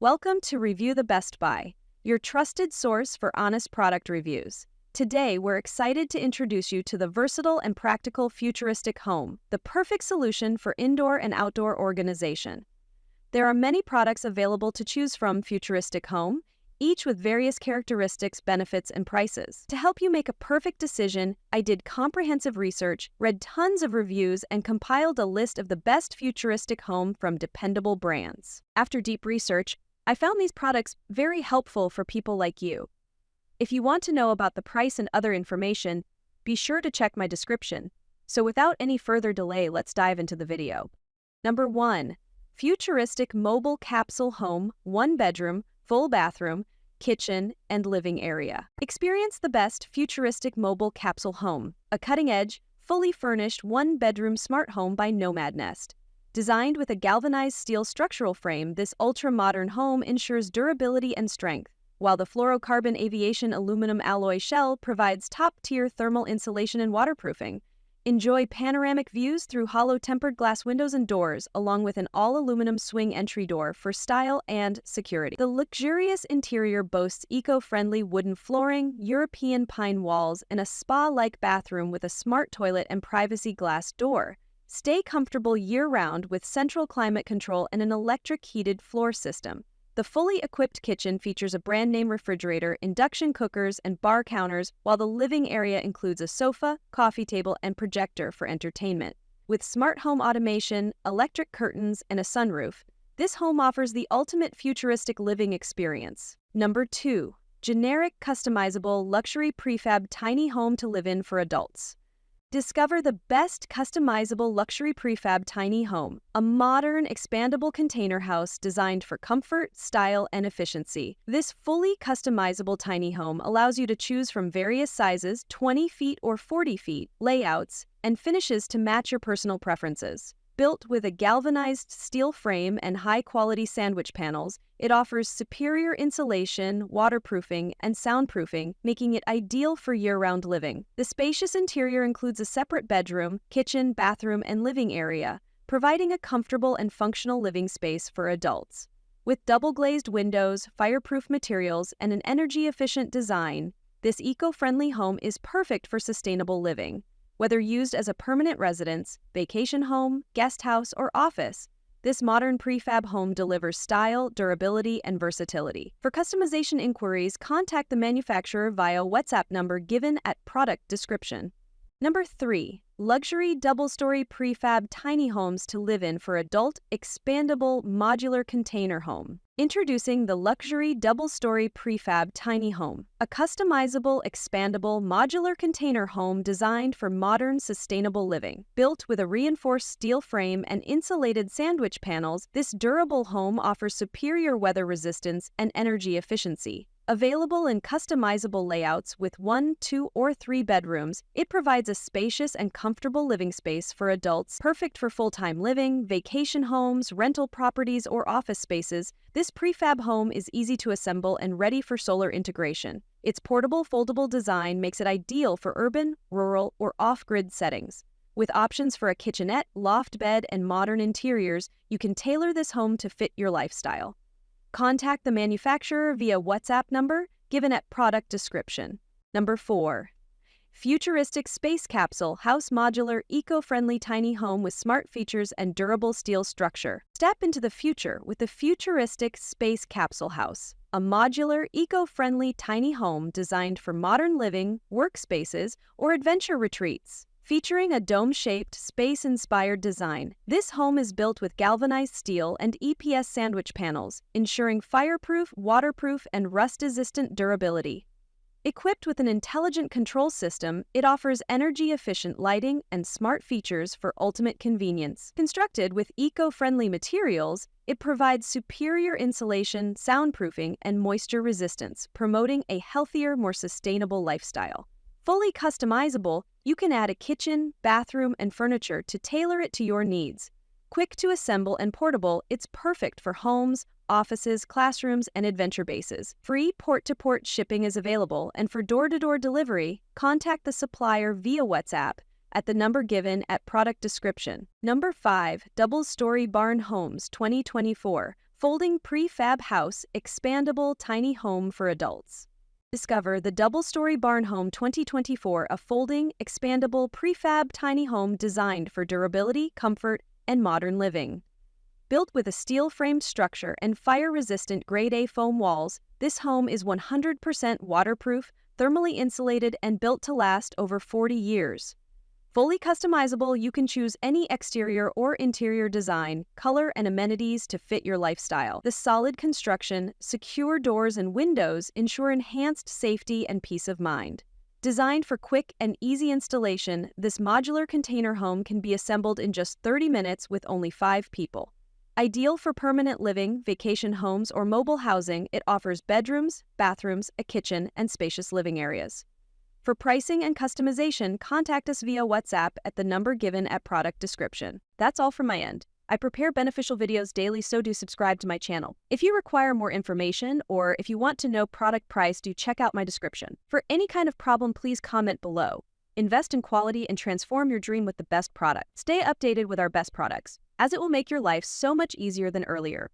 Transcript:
Welcome to Review the Best Buy, your trusted source for honest product reviews. Today, we're excited to introduce you to the versatile and practical Futuristic home, the perfect solution for indoor and outdoor organization. There are many products available to choose from Futuristic home, each with various characteristics, benefits, and prices. To help you make a perfect decision, I did comprehensive research, read tons of reviews, and compiled a list of the best Futuristic home from dependable brands. After deep research, I found these products very helpful for people like you. If you want to know about the price and other information, be sure to check my description. So without any further delay, let's dive into the video. Number 1. Futuristic Mobile Capsule Home, 1-bedroom, full bathroom, kitchen, and living area. Experience the best Futuristic Mobile Capsule Home, a cutting-edge, fully furnished 1-bedroom smart home by Nomad Nest. Designed with a galvanized steel structural frame, this ultra-modern home ensures durability and strength, while the fluorocarbon aviation aluminum alloy shell provides top-tier thermal insulation and waterproofing. Enjoy panoramic views through hollow tempered glass windows and doors, along with an all-aluminum swing entry door for style and security. The luxurious interior boasts eco-friendly wooden flooring, European pine walls, and a spa-like bathroom with a smart toilet and privacy glass door. Stay comfortable year-round with central climate control and an electric heated floor system. The fully equipped kitchen features a brand-name refrigerator, induction cookers, and bar counters, while the living area includes a sofa, coffee table, and projector for entertainment. With smart home automation, electric curtains, and a sunroof, this home offers the ultimate Futuristic living experience. Number 2. Generic Customizable Luxury Prefab Tiny Home to Live in for Adults. Discover the best customizable luxury prefab tiny home, a modern, expandable container house designed for comfort, style, and efficiency. This fully customizable tiny home allows you to choose from various sizes, 20 feet or 40 feet, layouts, and finishes to match your personal preferences. Built with a galvanized steel frame and high-quality sandwich panels, it offers superior insulation, waterproofing, and soundproofing, making it ideal for year-round living. The spacious interior includes a separate bedroom, kitchen, bathroom, and living area, providing a comfortable and functional living space for adults. With double-glazed windows, fireproof materials, and an energy-efficient design, this eco-friendly home is perfect for sustainable living. Whether used as a permanent residence, vacation home, guest house, or office, this modern prefab home delivers style, durability, and versatility. For customization inquiries, contact the manufacturer via WhatsApp number given at product description. Number 3. Luxury Double-Storey Prefab Tiny Homes to Live in for Adult Expandable Modular Container Home. Introducing the Luxury Double-Storey Prefab Tiny Home, a customizable, expandable, modular container home designed for modern, sustainable living. Built with a reinforced steel frame and insulated sandwich panels, this durable home offers superior weather resistance and energy efficiency. Available in customizable layouts with 1, 2, or 3 bedrooms, it provides a spacious and comfortable living space for adults, perfect for full-time living, vacation homes, rental properties, or office spaces. This prefab home is easy to assemble and ready for solar integration. Its portable, foldable design makes it ideal for urban, rural, or off-grid settings. With options for a kitchenette, loft bed, and modern interiors, you can tailor this home to fit your lifestyle. Contact the manufacturer via WhatsApp number given at product description. Number 4. Futuristic Space Capsule House Modular Eco-Friendly Tiny Home with Smart Features and Durable Steel Structure. Step into the future with the Futuristic Space Capsule House, a modular, eco-friendly tiny home designed for modern living, workspaces, or adventure retreats. Featuring a dome-shaped, space-inspired design, this home is built with galvanized steel and EPS sandwich panels, ensuring fireproof, waterproof, and rust-resistant durability. Equipped with an intelligent control system, it offers energy-efficient lighting and smart features for ultimate convenience. Constructed with eco-friendly materials, it provides superior insulation, soundproofing, and moisture resistance, promoting a healthier, more sustainable lifestyle. Fully customizable, you can add a kitchen, bathroom, and furniture to tailor it to your needs. Quick to assemble and portable, it's perfect for homes, offices, classrooms, and adventure bases. Free port-to-port shipping is available, and for door-to-door delivery, contact the supplier via WhatsApp at the number given at product description. Number 5. Double-Storey Barn Homes 2024 Folding Prefab House Expandable Tiny Home for Adults. Discover the Double-Storey Barn Home 2024, a folding, expandable prefab tiny home designed for durability, comfort, and modern living. Built with a steel-framed structure and fire-resistant Grade A foam walls, this home is 100% waterproof, thermally insulated, and built to last over 40 years. Fully customizable, you can choose any exterior or interior design, color, and amenities to fit your lifestyle. The solid construction, secure doors, and windows ensure enhanced safety and peace of mind. Designed for quick and easy installation, this modular container home can be assembled in just 30 minutes with only 5 people. Ideal for permanent living, vacation homes, or mobile housing, it offers bedrooms, bathrooms, a kitchen, and spacious living areas. For pricing and customization, contact us via WhatsApp at the number given at product description. That's all from my end. I prepare beneficial videos daily, so do subscribe to my channel. If you require more information or if you want to know product price, do check out my description. For any kind of problem, please comment below. Invest in quality and transform your dream with the best product. Stay updated with our best products, as it will make your life so much easier than earlier.